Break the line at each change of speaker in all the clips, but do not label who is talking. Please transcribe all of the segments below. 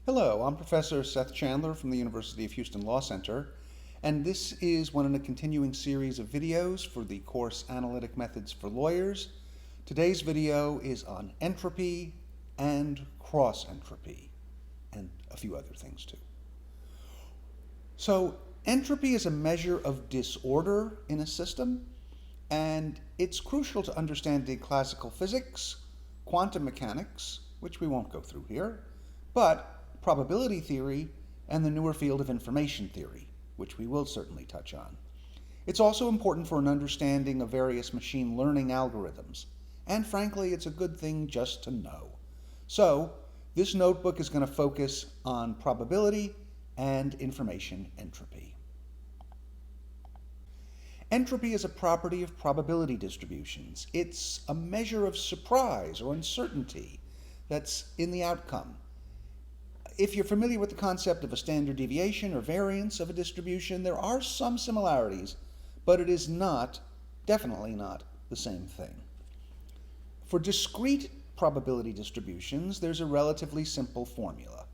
Hello, I'm Professor Seth Chandler from the University of Houston Law Center, and this is one in a continuing series of videos for the course Analytic Methods for Lawyers. Today's video is on entropy and cross-entropy, and a few other things too. So, entropy is a measure of disorder in a system, and it's crucial to understanding classical physics, quantum mechanics, which we won't go through here, but probability theory and the newer field of information theory, which we will certainly touch on. It's also important for an understanding of various machine learning algorithms, and frankly, it's a good thing just to know. So, this notebook is going to focus on probability and information entropy. Entropy is a property of probability distributions. It's a measure of surprise or uncertainty that's in the outcome. If you're familiar with the concept of a standard deviation or variance of a distribution, there are some similarities, but it is not, definitely not, the same thing. For discrete probability distributions, there's a relatively simple formula.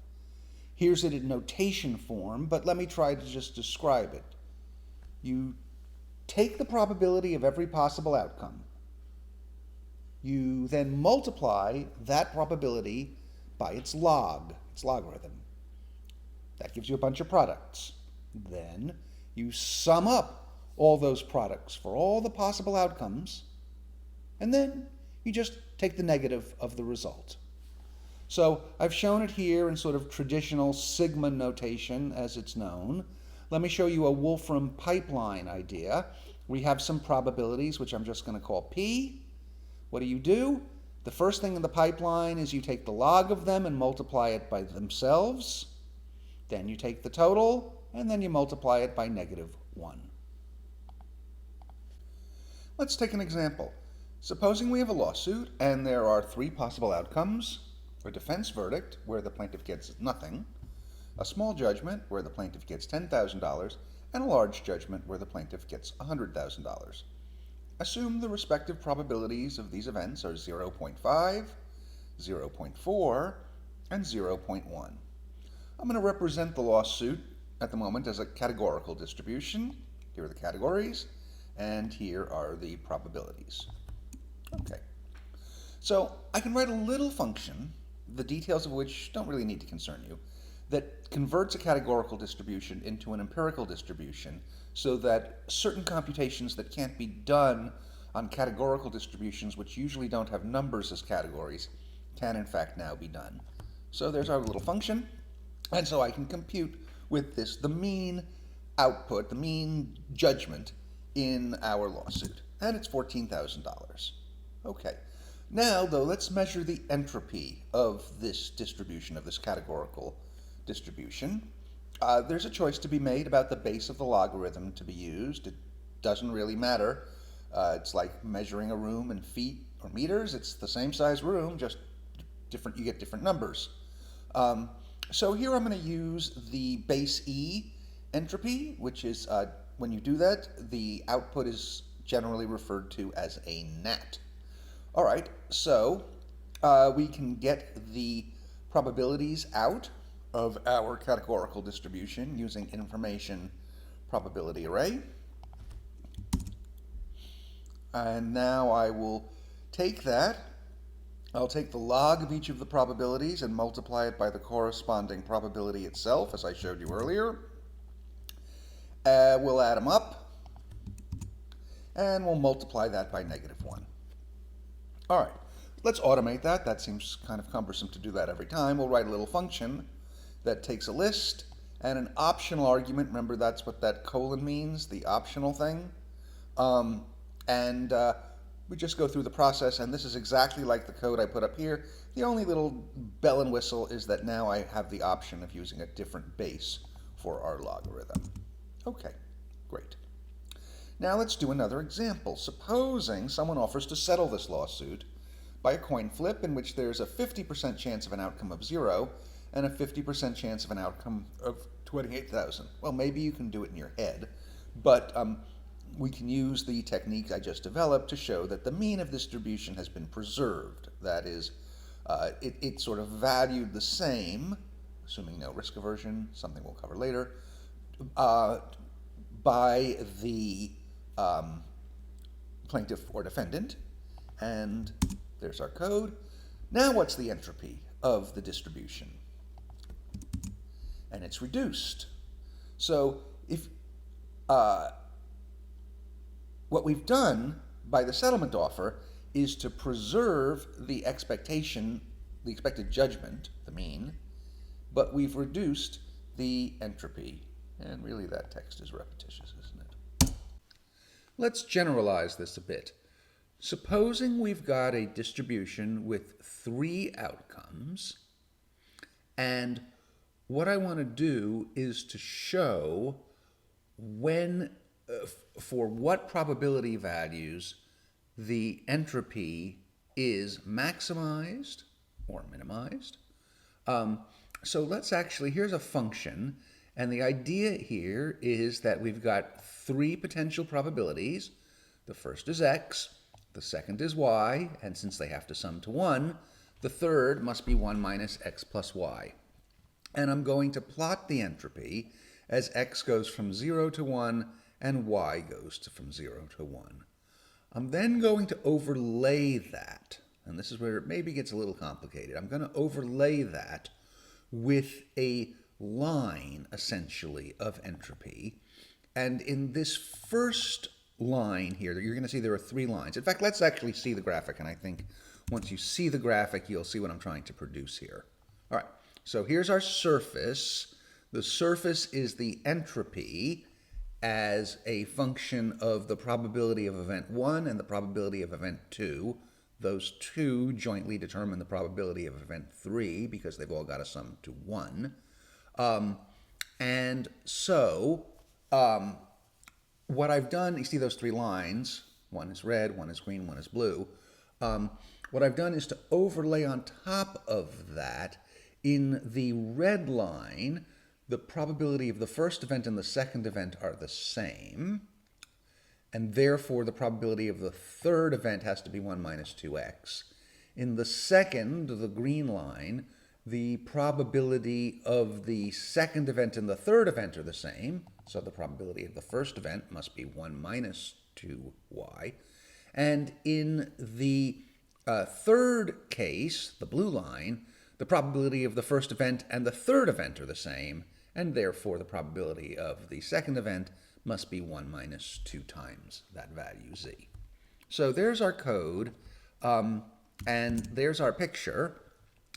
Here's it in notation form, but let me try to just describe it. You take the probability of every possible outcome. You then multiply that probability by its logarithm. That gives you a bunch of products. Then you sum up all those products for all the possible outcomes, and then you just take the negative of the result. So I've shown it here in sort of traditional sigma notation as it's known. Let me show you a Wolfram pipeline idea. We have some probabilities, which I'm just going to call P. What do? The first thing in the pipeline is you take the log of them and multiply it by themselves. Then you take the total, and then you multiply it by -1. Let's take an example. Supposing we have a lawsuit, and there are 3 possible outcomes: a defense verdict, where the plaintiff gets nothing, a small judgment, where the plaintiff gets $10,000, and a large judgment, where the plaintiff gets $100,000. Assume the respective probabilities of these events are 0.5, 0.4, and 0.1. I'm going to represent the lawsuit at the moment as a categorical distribution. Here are the categories, and here are the probabilities. Okay. So I can write a little function, the details of which don't really need to concern you, that converts a categorical distribution into an empirical distribution so that certain computations that can't be done on categorical distributions, which usually don't have numbers as categories, can in fact now be done. So there's our little function, and so I can compute with this the mean output, the mean judgment in our lawsuit, and it's $14,000. Okay. Now, though, let's measure the entropy of this distribution, of this categorical distribution. There's a choice to be made about the base of the logarithm to be used. It doesn't really matter. It's like measuring a room in feet or meters. It's the same size room, just different. You get different numbers. So here I'm going to use the base E entropy, which is, when you do that, the output is generally referred to as a gnat. All right, so we can get the probabilities out of our categorical distribution using information probability array. And now I will take that. I'll take the log of each of the probabilities and multiply it by the corresponding probability itself, as I showed you earlier. We'll add them up, and we'll multiply that by -1. All right, let's automate that. That seems kind of cumbersome to do that every time. We'll write a little function that takes a list and an optional argument. Remember, that's what that colon means, the optional thing. We just go through the process, and this is exactly like the code I put up here. The only little bell and whistle is that now I have the option of using a different base for our logarithm. Okay, great. Now let's do another example. Supposing someone offers to settle this lawsuit by a coin flip in which there's a 50% chance of an outcome of 0 and a 50% chance of an outcome of 28,000. Well, maybe you can do it in your head, but we can use the technique I just developed to show that the mean of distribution has been preserved. That is, it's sort of valued the same assuming no risk aversion, something we'll cover later, by the plaintiff or defendant. And there's our code. Now what's the entropy of the distribution? And it's reduced. So if what we've done by the settlement offer is to preserve the expectation, the expected judgment, the mean, but we've reduced the entropy. And really that text is repetitious, isn't it? Let's generalize this a bit. Supposing we've got a distribution with 3 outcomes, and what I want to do is to show when, for what probability values the entropy is maximized or minimized. So let's actually, here's a function, and the idea here is that we've got 3 potential probabilities. The first is x, the second is y, and since they have to sum to 1, the third must be 1 minus x plus y. And I'm going to plot the entropy as x goes from 0 to 1 and y goes from 0 to 1. I'm then going to overlay that, and this is where it maybe gets a little complicated. I'm going to overlay that with a line, essentially, of entropy. And in this first line here, you're going to see there are 3 lines. In fact, let's actually see the graphic, and I think once you see the graphic, you'll see what I'm trying to produce here. All right, so here's our surface. The surface is the entropy as a function of the probability of event 1 and the probability of event 2. Those 2 jointly determine the probability of event 3 because they've all got to sum to 1. And so what I've done, you see those 3 lines, one is red, one is green, one is blue. What I've done is to overlay on top of that, in the red line, the probability of the first event and the second event are the same, and therefore the probability of the third event has to be 1 minus 2x. In the second, the green line, the probability of the second event and the third event are the same, so the probability of the first event must be 1 minus 2y. And in the third case, the blue line, the probability of the first event and the third event are the same, and therefore the probability of the second event must be 1 minus 2 times that value z. So there's our code, and there's our picture.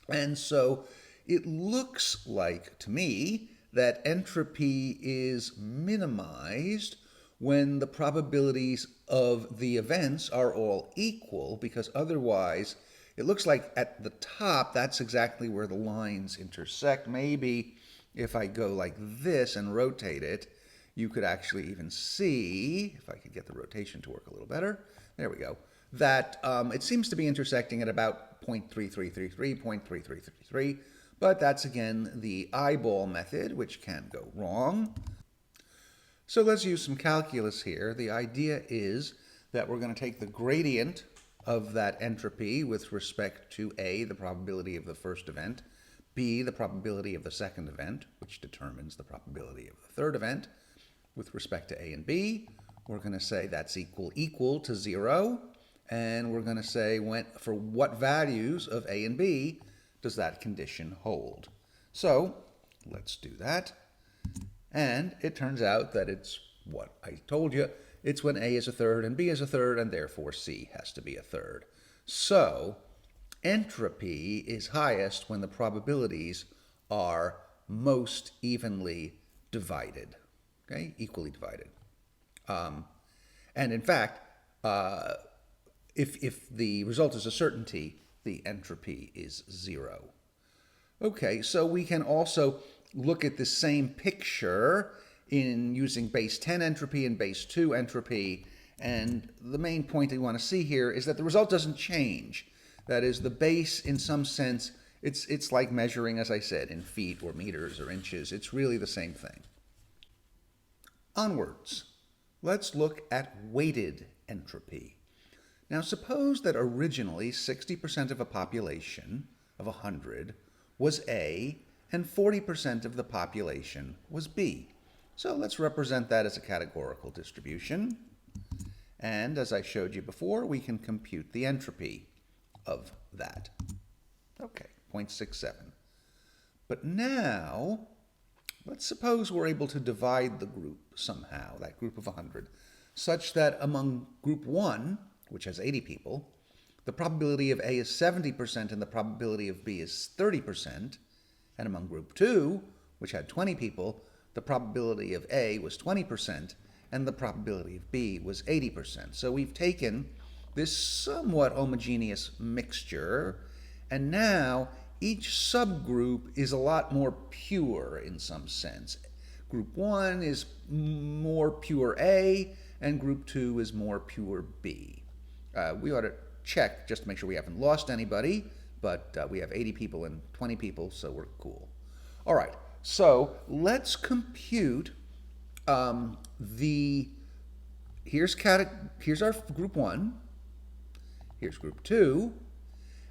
And so it looks like, to me, that entropy is minimized when the probabilities of the events are all equal, because otherwise it looks like at the top that's exactly where the lines intersect. Maybe if I go like this and rotate it, you could actually even see, if I could get the rotation to work a little better, there we go, that it seems to be intersecting at about 0.3333, 0.3333, but that's again the eyeball method, which can go wrong. So let's use some calculus here. The idea is that we're going to take the gradient of that entropy with respect to A, the probability of the first event, B, the probability of the second event, which determines the probability of the third event. With respect to A and B, we're going to say that's equal to 0, and we're going to say for what values of A and B does that condition hold. So let's do that. And it turns out that it's what I told you. It's when A is a third and B is a third, and therefore C has to be a third. So entropy is highest when the probabilities are most evenly divided, okay, equally divided. And in fact, if the result is a certainty, the entropy is 0. Okay, so we can also look at the same picture in using base 10 entropy and base 2 entropy, and the main point we want to see here is that the result doesn't change. That is, the base, in some sense, it's like measuring, as I said, in feet or meters or inches. It's really the same thing. Onwards, let's look at weighted entropy. Now suppose that originally 60% of a population of 100 was A, and 40% of the population was B. So let's represent that as a categorical distribution. And as I showed you before, we can compute the entropy of that. Okay, 0.67. But now, let's suppose we're able to divide the group somehow, that group of 100, such that among group 1, which has 80 people, the probability of A is 70% and the probability of B is 30%. And among group 2, which had 20 people, the probability of A was 20% and the probability of B was 80%. So we've taken this somewhat homogeneous mixture, and now each subgroup is a lot more pure in some sense. Group 1 is more pure A, and group 2 is more pure B. We ought to check just to make sure we haven't lost anybody, but we have 80 people and 20 people, so we're cool. All right, so let's compute here's our group 1, here's group 2,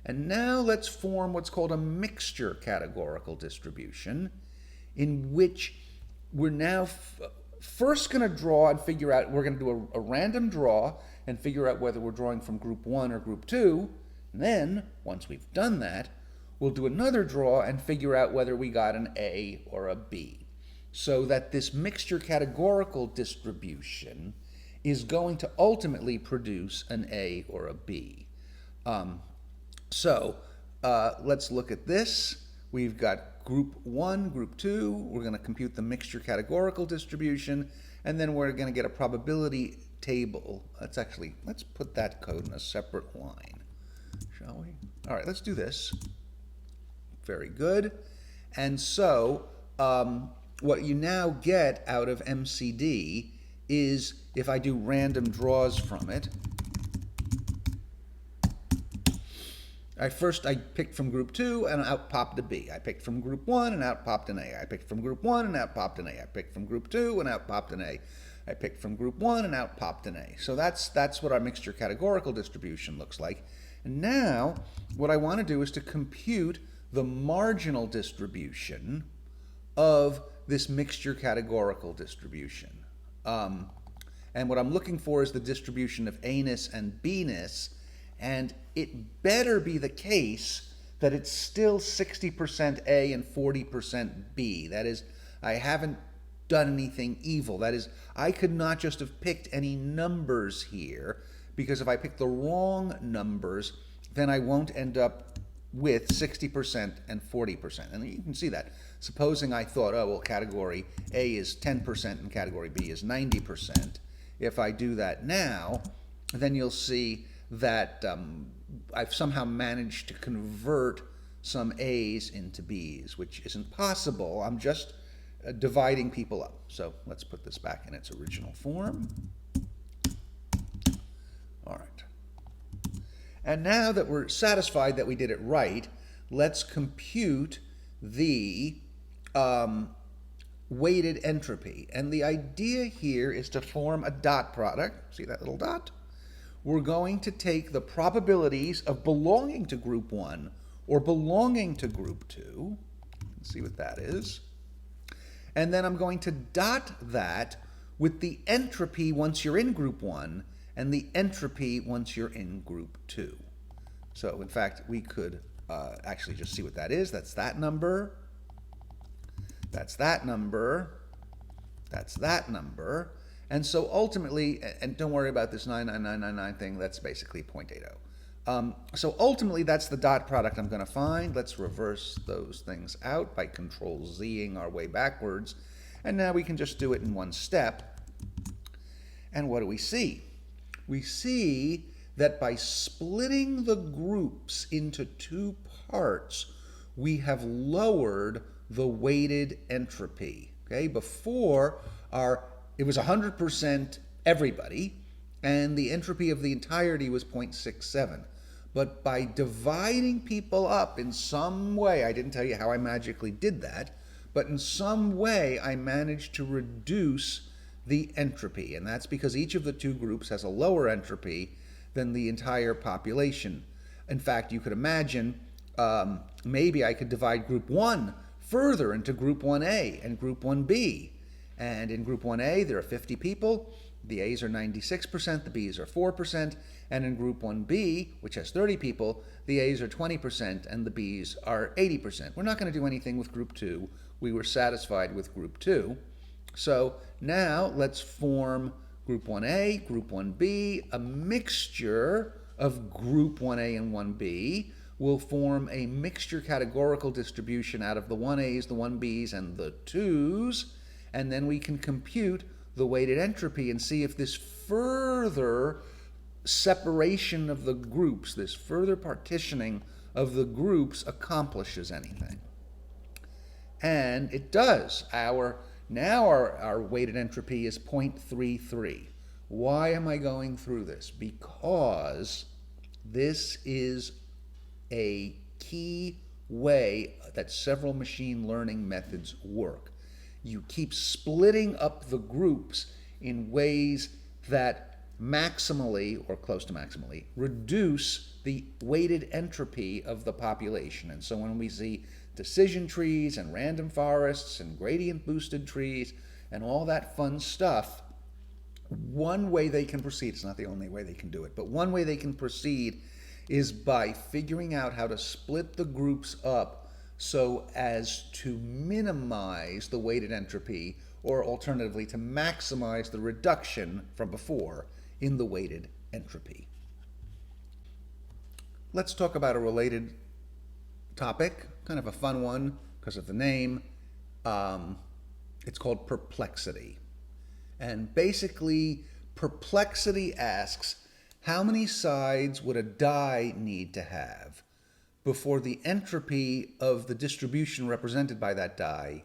and now let's form what's called a mixture categorical distribution, in which we're now first going to draw and figure out, we're going to do a random draw and figure out whether we're drawing from group 1 or group 2. And then, once we've done that, we'll do another draw and figure out whether we got an A or a B. So that this mixture categorical distribution is going to ultimately produce an A or a B. Let's look at this. We've got group 1, group 2. We're going to compute the mixture categorical distribution, and then we're going to get a probability table. Let's put that code in a separate line, shall we? All right, let's do this. Very good. And so what you now get out of MCD is, if I do random draws from it, I picked from group 2 and out popped a B. I picked from group 1 and out popped an A. I picked from group 1 and out popped an A. I picked from group 2 and out popped an A. I picked from group 1 and out popped an A. So that's what our mixture categorical distribution looks like. And now what I want to do is to compute the marginal distribution of this mixture categorical distribution. And what I'm looking for is the distribution of A-ness and B-ness, and it better be the case that it's still 60% A and 40% B. That is, I haven't done anything evil. That is, I could not just have picked any numbers here, because if I pick the wrong numbers, then I won't end up with 60% and 40%. And you can see that. Supposing I thought, oh, well, category A is 10% and category B is 90%. If I do that now, then you'll see that I've somehow managed to convert some A's into B's, which isn't possible. I'm just dividing people up. So let's put this back in its original form. All right. And now that we're satisfied that we did it right, let's compute the weighted entropy. And the idea here is to form a dot product. See that little dot? We're going to take the probabilities of belonging to group 1 or belonging to group 2. Let's see what that is. And then I'm going to dot that with the entropy once you're in group 1 and the entropy once you're in group 2. So in fact, we could actually just see what that is. That's that number. That's that number. That's that number. And so ultimately, and don't worry about this 99999 thing, that's basically 0.80. So ultimately, that's the dot product I'm going to find. Let's reverse those things out by Control-Z-ing our way backwards. And now we can just do it in one step. And what do we see? We see that by splitting the groups into two parts, we have lowered the weighted entropy. Okay, before it was 100% everybody, and the entropy of the entirety was 0.67. But by dividing people up in some way, I didn't tell you how I magically did that, but in some way I managed to reduce the entropy. And that's because each of the two groups has a lower entropy than the entire population. In fact, you could imagine maybe I could divide group 1 further into group 1A and group 1B. And in group 1A, there are 50 people. The A's are 96%, the B's are 4%. And in group 1B, which has 30 people, the A's are 20% and the B's are 80%. We're not going to do anything with group 2. We were satisfied with group 2. So now let's form group 1A, group 1B, a mixture of group 1A and 1B will form a mixture categorical distribution out of the 1A's, the 1B's, and the 2's, and then we can compute the weighted entropy and see if this further separation of the groups, this further partitioning of the groups accomplishes anything. And it does. Now our weighted entropy is 0.33. Why am I going through this? Because this is a key way that several machine learning methods work. You keep splitting up the groups in ways that maximally, or close to maximally, reduce the weighted entropy of the population. And so when we see decision trees and random forests and gradient boosted trees and all that fun stuff, one way they can proceed, it's not the only way they can do it, but one way they can proceed is by figuring out how to split the groups up so as to minimize the weighted entropy, or alternatively to maximize the reduction from before in the weighted entropy. Let's talk about a related topic, kind of a fun one because of the name. It's called perplexity. And basically, perplexity asks, how many sides would a die need to have before the entropy of the distribution represented by that die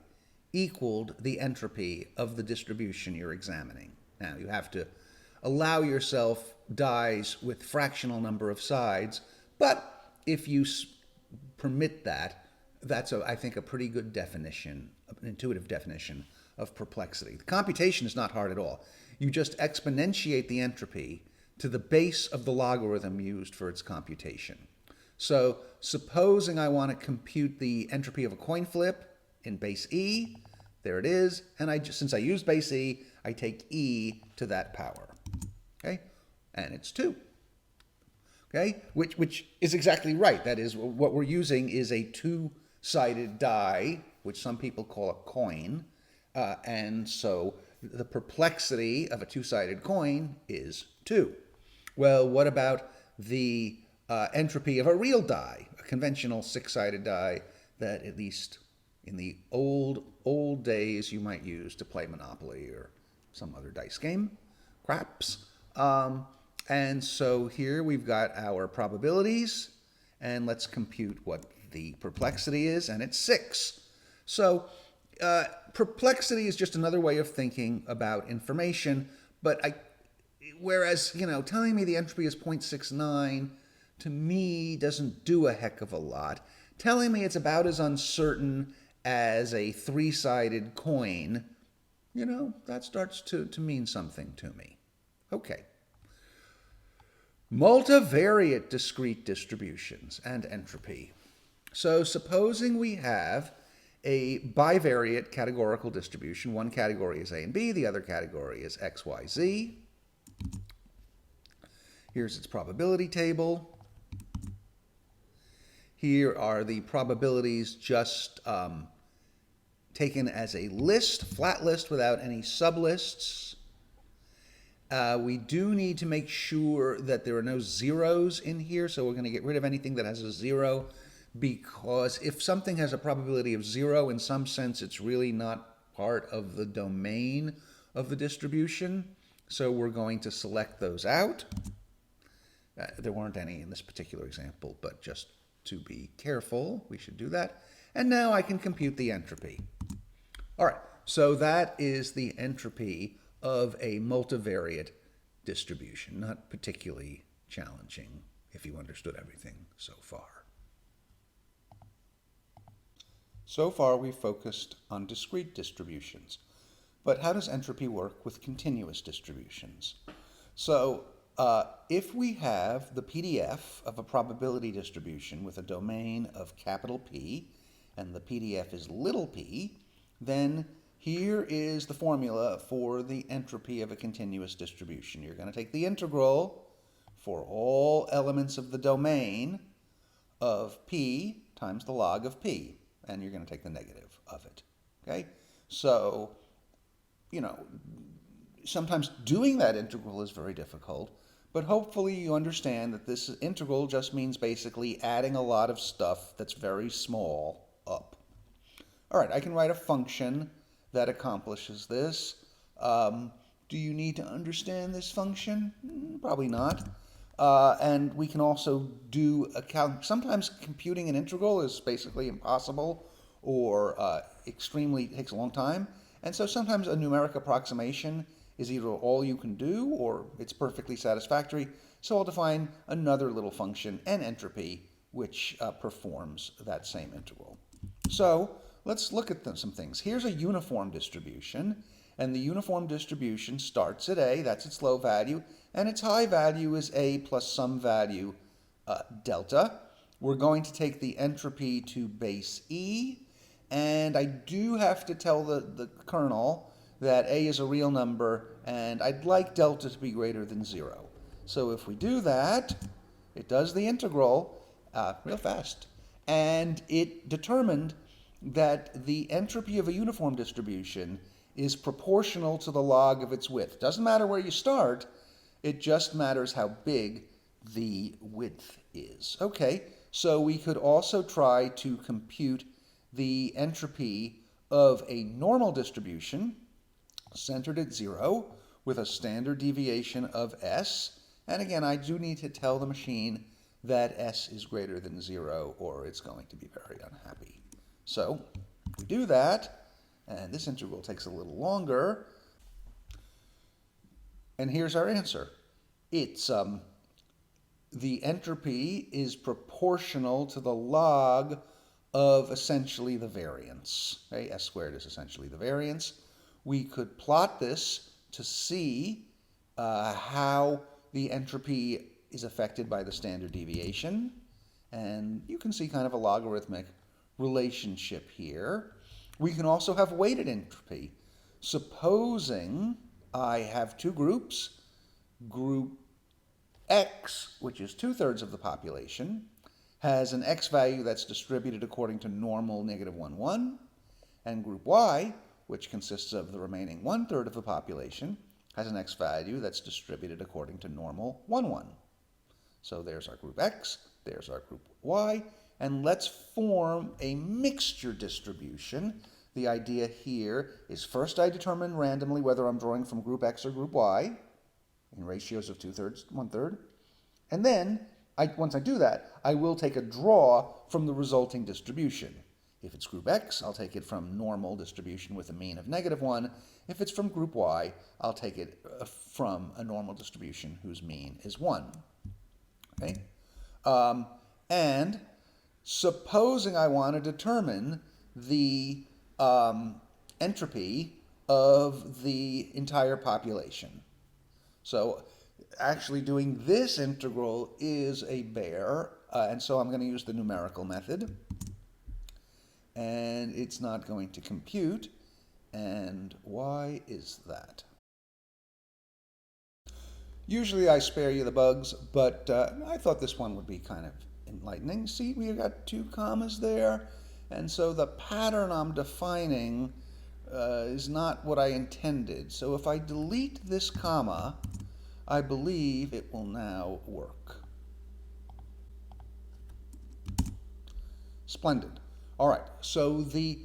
equaled the entropy of the distribution you're examining? Now, you have to allow yourself dies with fractional number of sides, but if you permit that, that's, I think, a pretty good definition, an intuitive definition of perplexity. The computation is not hard at all. You just exponentiate the entropy to the base of the logarithm used for its computation. So supposing I want to compute the entropy of a coin flip in base E, there it is, and since I used base E, I take E to that power, okay? And it's 2, okay? Which is exactly right. That is, what we're using is a two-sided die, which some people call a coin, and so the perplexity of a two-sided coin is 2. Well, what about the entropy of a real die, a conventional 6-sided die that at least in the old days you might use to play Monopoly or some other dice game, craps. And so here we've got our probabilities, and let's compute what the perplexity is, and it's 6. So perplexity is just another way of thinking about information, but whereas, telling me the entropy is 0.69 to me doesn't do a heck of a lot. Telling me it's about as uncertain as a 3-sided coin, that starts to mean something to me. Okay. Multivariate discrete distributions and entropy. So supposing we have a bivariate categorical distribution. One category is A and B, the other category is X, Y, Z. Here's its probability table. Here are the probabilities just taken as a list, flat list without any sublists. We do need to make sure that there are no zeros in here, so we're going to get rid of anything that has a 0, because if something has a probability of 0, in some sense it's really not part of the domain of the distribution, so we're going to select those out. There weren't any in this particular example, but just to be careful, we should do that. And now I can compute the entropy. All right, so that is the entropy of a multivariate distribution. Not particularly challenging if you understood everything so far. So far we've focused on discrete distributions, but how does entropy work with continuous distributions? So if we have the PDF of a probability distribution with a domain of capital P and the PDF is little p, then here is the formula for the entropy of a continuous distribution. You're going to take the integral for all elements of the domain of p times the log of p, and you're going to take the negative of it. Okay? So, sometimes doing that integral is very difficult, but hopefully you understand that this integral just means basically adding a lot of stuff that's very small up. All right, I can write a function that accomplishes this. Do you need to understand this function? Probably not. And we can also do a calc. Sometimes computing an integral is basically impossible or extremely takes a long time. And so sometimes a numeric approximation is either all you can do or it's perfectly satisfactory. So I'll define another little function, n entropy, which performs that same integral. So let's look at some things. Here's a uniform distribution, and the uniform distribution starts at a, that's its low value, and its high value is a plus some value delta. We're going to take the entropy to base e, and I do have to tell the kernel that a is a real number, and I'd like delta to be greater than 0. So if we do that, it does the integral real fast, and it determined that the entropy of a uniform distribution is proportional to the log of its width. Doesn't matter where you start, it just matters how big the width is. Okay, so we could also try to compute the entropy of a normal distribution centered at 0 with a standard deviation of s. And again, I do need to tell the machine that s is greater than 0 or it's going to be very unhappy. So we do that, and this integral takes a little longer. And here's our answer. It's the entropy is proportional to the log of essentially the variance. Okay? S squared is essentially the variance. We could plot this to see how the entropy is affected by the standard deviation. And you can see kind of a logarithmic relationship here. We can also have weighted entropy. Supposing I have two groups, group X, which is 2/3 of the population, has an X value that's distributed according to normal -1, 1, and group Y, which consists of the remaining 1/3 of the population, has an X value that's distributed according to normal 1, 1. So there's our group X, there's our group Y, and let's form a mixture distribution. The idea here is first I determine randomly whether I'm drawing from group X or group Y in ratios of 2/3, 1/3. And then, once I do that, I will take a draw from the resulting distribution. If it's group X, I'll take it from normal distribution with a mean of -1. If it's from group Y, I'll take it from a normal distribution whose mean is 1. Okay? And supposing I want to determine the entropy of the entire population. So actually doing this integral is a bear, and so I'm going to use the numerical method. And it's not going to compute. And why is that? Usually I spare you the bugs, but I thought this one would be kind of enlightening. See, we've got 2 commas there, and so the pattern I'm defining is not what I intended. So if I delete this comma, I believe it will now work. Splendid. All right, so the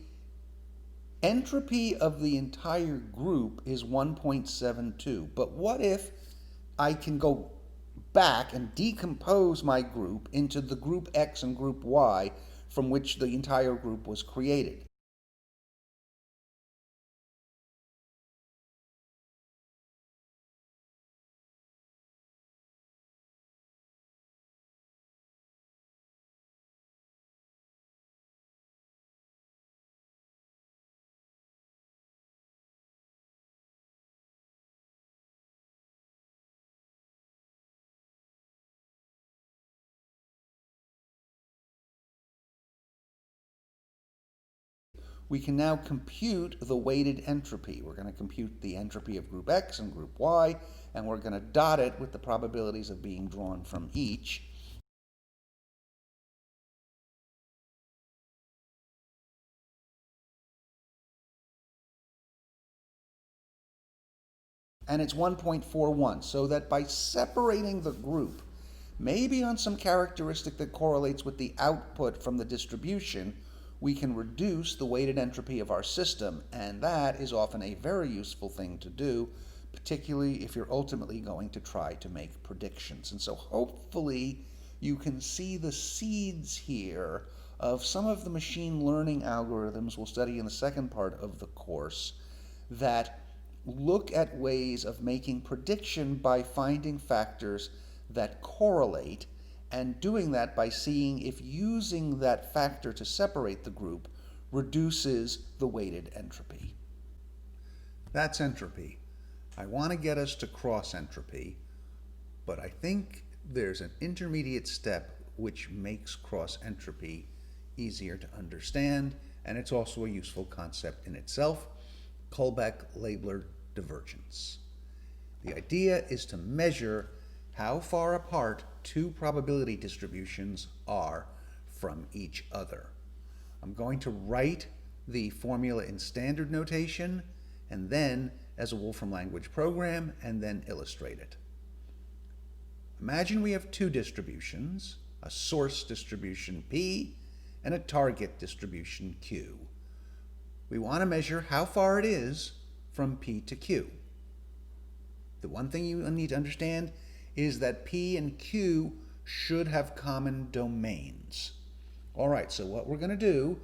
entropy of the entire group is 1.72, but what if I can go back and decompose my group into the group X and group Y from which the entire group was created? we can now compute the weighted entropy. We're going to compute the entropy of group X and group Y, and we're going to dot it with the probabilities of being drawn from each. And it's 1.41, so that by separating the group, maybe on some characteristic that correlates with the output from the distribution, we can reduce the weighted entropy of our system, and that is often a very useful thing to do, particularly if you're ultimately going to try to make predictions. And so hopefully you can see the seeds here of some of the machine learning algorithms we'll study in the second part of the course that look at ways of making prediction by finding factors that correlate, and doing that by seeing if using that factor to separate the group reduces the weighted entropy. That's entropy. I want to get us to cross entropy, but I think there's an intermediate step which makes cross entropy easier to understand, and it's also a useful concept in itself: Kullback-Leibler divergence. The idea is to measure how far apart two probability distributions are from each other. I'm going to write the formula in standard notation and then as a Wolfram language program and then illustrate it. Imagine we have two distributions, a source distribution P and a target distribution Q. We want to measure how far it is from P to Q. The one thing you need to understand is that P and Q should have common domains. All right, so what we're going to do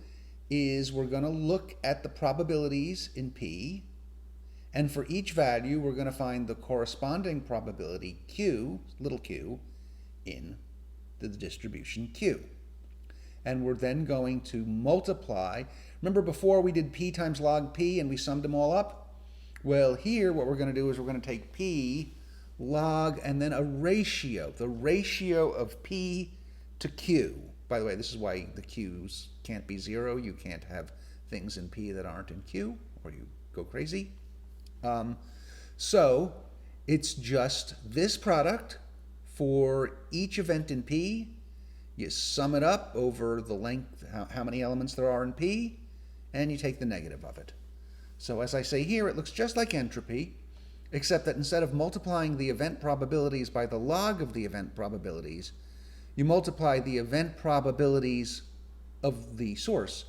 is we're going to look at the probabilities in P, and for each value we're going to find the corresponding probability Q, little q, in the distribution Q. And we're then going to multiply. Remember before we did P times log P and we summed them all up? Well, here what we're going to do is we're going to take P, log, and then a ratio, the ratio of P to Q. By the way, this is why the Q's can't be 0. You can't have things in P that aren't in Q, or you go crazy. So it's just this product for each event in P. You sum it up over the length, how many elements there are in P, and you take the negative of it. So as I say here, it looks just like entropy, except that instead of multiplying the event probabilities by the log of the event probabilities, you multiply the event probabilities of the source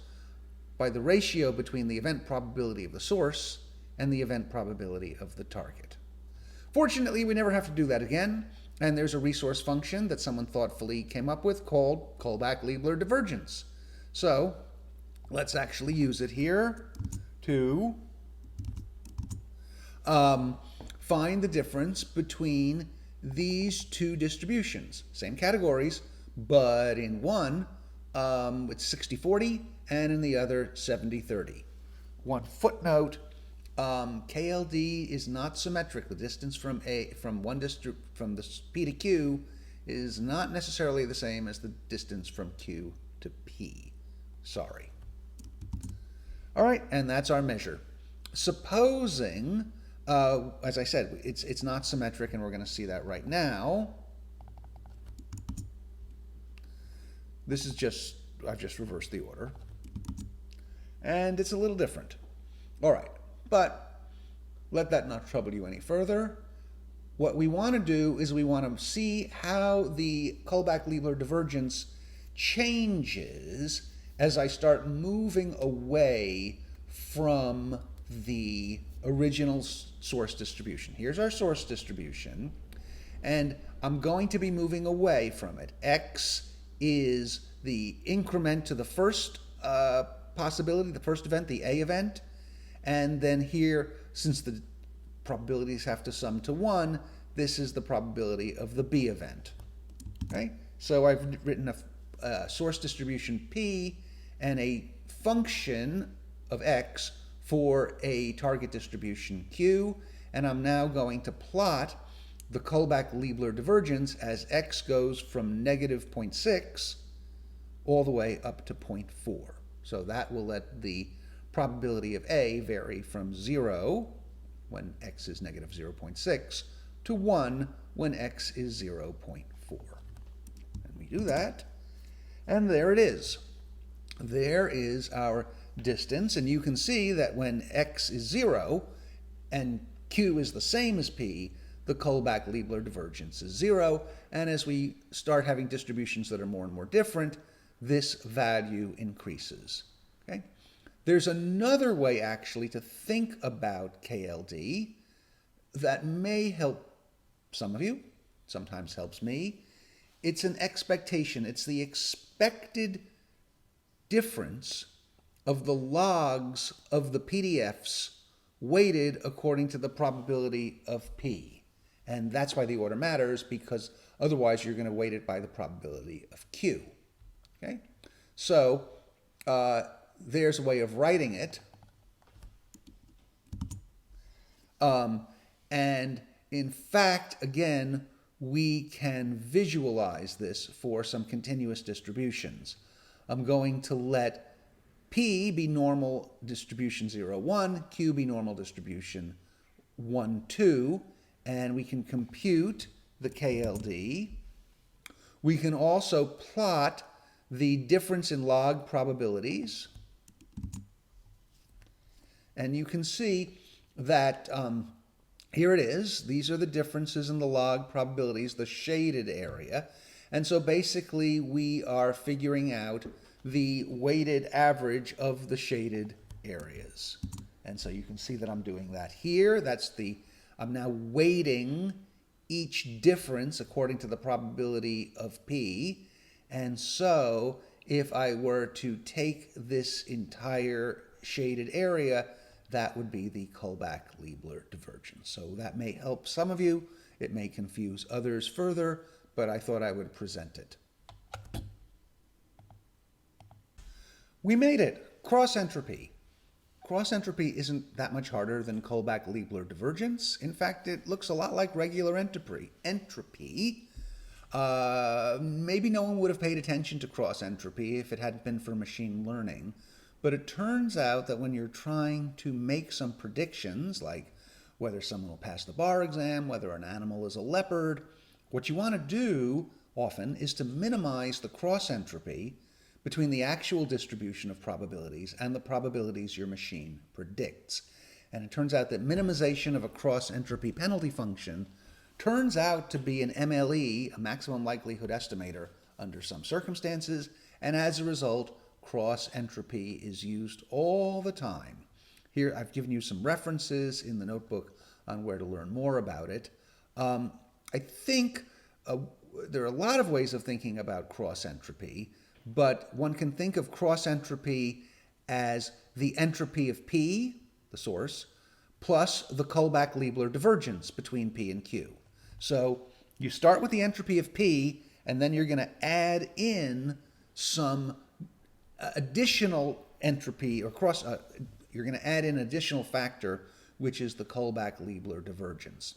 by the ratio between the event probability of the source and the event probability of the target. Fortunately, we never have to do that again, and there's a resource function that someone thoughtfully came up with called Kullback-Leibler divergence. So let's actually use it here to find the difference between these two distributions. Same categories, but in one it's 60-40 and in the other 70-30. One footnote, KLD is not symmetric. The distance from the P to Q is not necessarily the same as the distance from Q to P. Sorry. All right, and that's our measure. Supposing, as I said, it's not symmetric, and we're going to see that right now. This is just, I've just reversed the order. And it's a little different. All right, but let that not trouble you any further. What we want to do is we want to see how the Kullback-Leibler divergence changes as I start moving away from the original source distribution. Here's our source distribution, and I'm going to be moving away from it. X is the increment to the first possibility, the first event, the A event, and then here, since the probabilities have to sum to 1, this is the probability of the B event. Okay? So I've written a source distribution P and a function of X for a target distribution Q, and I'm now going to plot the Kullback-Leibler divergence as X goes from negative 0.6 all the way up to 0.4. So that will let the probability of A vary from 0 when x is negative 0.6 to 1 when x is 0.4. And we do that, and there it is. There is our distance, and you can see that when x is 0 and q is the same as p, the Kullback-Leibler divergence is 0, and as we start having distributions that are more and more different, this value increases. Okay? There's another way actually to think about KLD that may help some of you, sometimes helps me. It's an expectation. It's the expected difference of the logs of the PDFs weighted according to the probability of P. And that's why the order matters, because otherwise you're going to weight it by the probability of Q. Okay? So there's a way of writing it. And in fact, again, we can visualize this for some continuous distributions. I'm going to let P be normal distribution 0, 1, Q be normal distribution 1, 2, and we can compute the KLD. We can also plot the difference in log probabilities. And you can see that here it is. These are the differences in the log probabilities, the shaded area. And so basically we are figuring out the weighted average of the shaded areas. And so you can see that I'm doing that here. I'm now weighting each difference according to the probability of P. And so if I were to take this entire shaded area, that would be the Kullback-Leibler divergence. So that may help some of you. It may confuse others further, but I thought I would present it. We made it. Cross entropy. Cross entropy isn't that much harder than Kullback-Leibler divergence. In fact, it looks a lot like regular entropy. Maybe no one would have paid attention to cross entropy if it hadn't been for machine learning. But it turns out that when you're trying to make some predictions, like whether someone will pass the bar exam, whether an animal is a leopard, what you want to do often is to minimize the cross entropy between the actual distribution of probabilities and the probabilities your machine predicts. And it turns out that minimization of a cross entropy penalty function turns out to be an MLE, a maximum likelihood estimator, under some circumstances, and as a result, cross entropy is used all the time. Here I've given you some references in the notebook on where to learn more about it. I think there are a lot of ways of thinking about cross entropy, but one can think of cross entropy as the entropy of P, the source, plus the Kullback-Leibler divergence between P and Q. So you start with the entropy of P, and then you're going to add in some additional entropy, or you're going to add in an additional factor, which is the Kullback-Leibler divergence.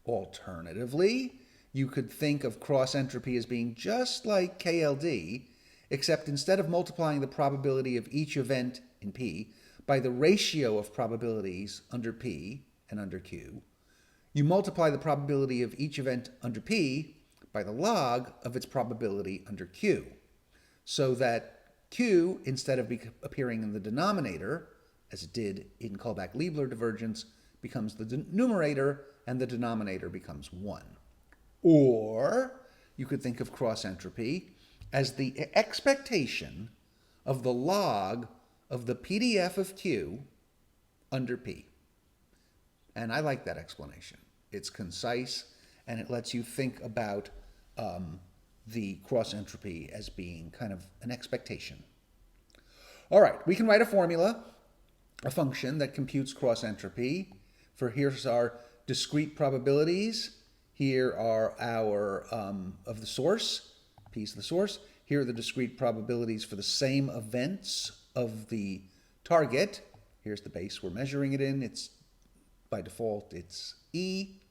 Alternatively, you could think of cross entropy as being just like KLD, except instead of multiplying the probability of each event in P by the ratio of probabilities under P and under Q, you multiply the probability of each event under P by the log of its probability under Q, so that Q, instead of appearing in the denominator, as it did in Kullback-Leibler divergence, becomes the numerator, and the denominator becomes 1. Or you could think of cross entropy as the expectation of the log of the PDF of Q under P. And I like that explanation. It's concise, and it lets you think about the cross entropy as being kind of an expectation. All right, we can write a formula, a function that computes cross entropy. Here's our discrete probabilities. Here are our, of the source, P's the source. Here are the discrete probabilities for the same events of the target. Here's the base we're measuring it in. By default, it's E.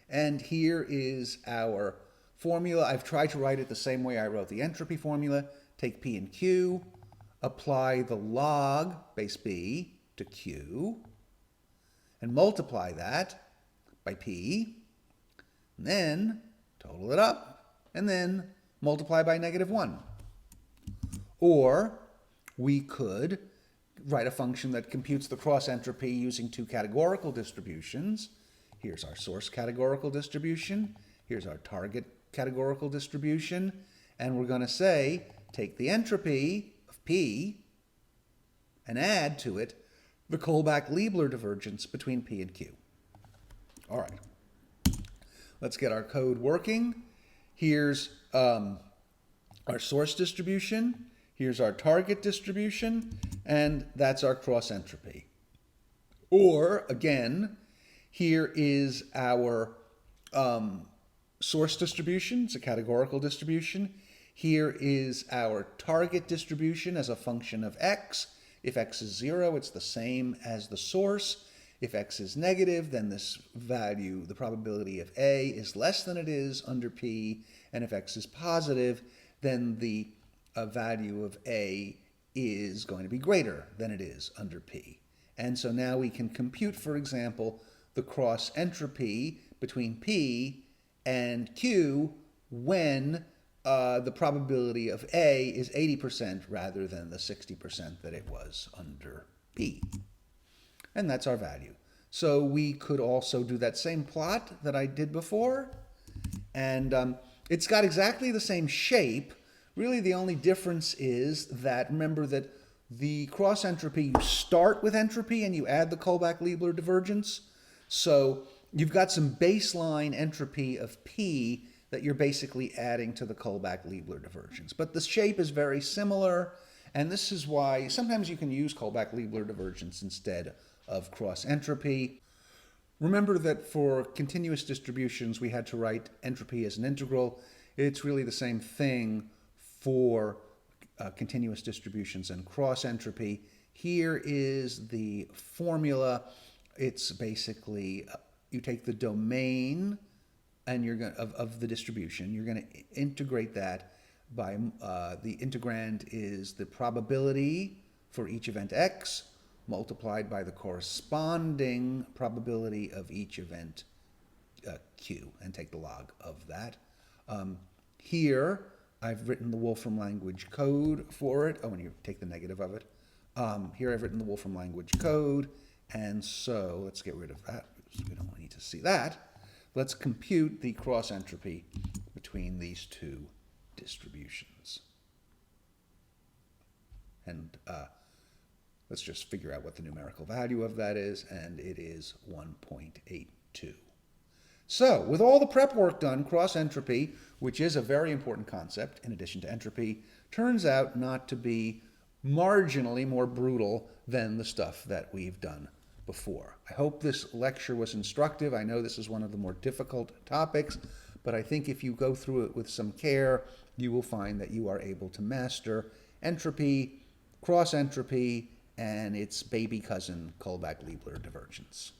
And here is our formula. I've tried to write it the same way I wrote the entropy formula. Take P and Q, apply the log base b to q, and multiply that by p, and then total it up, and then multiply by -1. Or we could write a function that computes the cross entropy using two categorical distributions. Here's our source categorical distribution. Here's our target categorical distribution. And we're going to say, take the entropy of P and add to it the Kullback-Leibler divergence between P and Q. All right. Let's get our code working. Here's our source distribution. Here's our target distribution. And that's our cross entropy. Or, again, here is our source distribution. It's a categorical distribution. Here is our target distribution as a function of x. If x is 0, it's the same as the source. If x is negative, then this value, the probability of A, is less than it is under P. And if x is positive, then the value of A is going to be greater than it is under P. And so now we can compute, for example, the cross entropy between P and Q when the probability of A is 80% rather than the 60% that it was under P. And that's our value. So we could also do that same plot that I did before. And it's got exactly the same shape. Really, the only difference is that, remember that the cross entropy, you start with entropy and you add the Kullback-Leibler divergence. So you've got some baseline entropy of P that you're basically adding to the Kullback-Leibler divergence. But the shape is very similar, and this is why sometimes you can use Kullback-Leibler divergence instead of cross entropy. Remember that for continuous distributions, we had to write entropy as an integral. It's really the same thing for continuous distributions and cross entropy. Here is the formula. It's basically, you take the domain and you're going of the distribution. You're going to integrate that by, the integrand is the probability for each event x multiplied by the corresponding probability of each event q, and take the log of that. Here, I've written the Wolfram language code for it. Oh, and you take the negative of it. Here I've written the Wolfram language code. And so let's get rid of that because we don't need to see that. Let's compute the cross entropy between these two distributions. And let's just figure out what the numerical value of that is. And it is 1.82. So, with all the prep work done, cross entropy, which is a very important concept in addition to entropy, turns out not to be marginally more brutal than the stuff that we've done before. I hope this lecture was instructive. I know this is one of the more difficult topics, but I think if you go through it with some care, you will find that you are able to master entropy, cross entropy, and its baby cousin, Kullback-Leibler divergence.